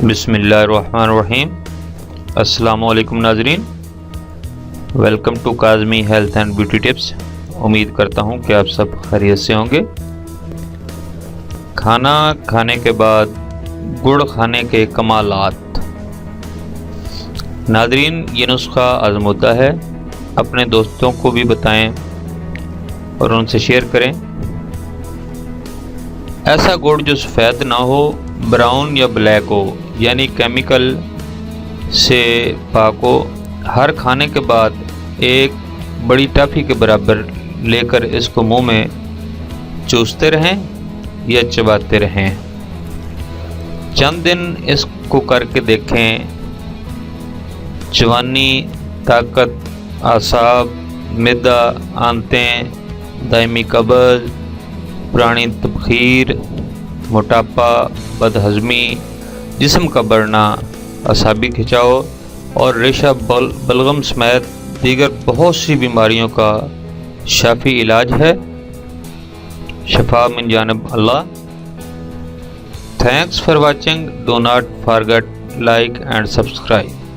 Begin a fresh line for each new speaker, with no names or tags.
بسم اللہ الرحمن الرحیم۔ السلام علیکم ناظرین، welcome to Kazmi health and beauty tips. امید کرتا ہوں کہ آپ سب خیریت سے ہوں گے۔ کھانا کھانے کے بعد گڑ کھانے کے کمالات۔ ناظرین، یہ نسخہ آزمودہ ہے، اپنے دوستوں کو بھی بتائیں اور ان سے شیئر کریں۔ ایسا گڑ جو سفید نہ ہو، براؤن یا بلیک ہو، یعنی کیمیکل سے پاک ہو، ہر کھانے کے بعد ایک بڑی ٹافی کے برابر لے کر اس کو منہ میں چوستے رہیں یا چباتے رہیں۔ چند دن اس کو کر کے دیکھیں۔ جوانی، طاقت، اعصاب، معدہ، آنتیں، دائمی قبض، پرانی تبخیر، موٹاپا، بدہضمی، جسم کا بڑھنا، اعصابی کھچاؤ اور ریشہ بلغم سمیت دیگر بہت سی بیماریوں کا شافی علاج ہے۔ شفا من جانب اللہ۔ Thanks for watching. Do not forget like and subscribe.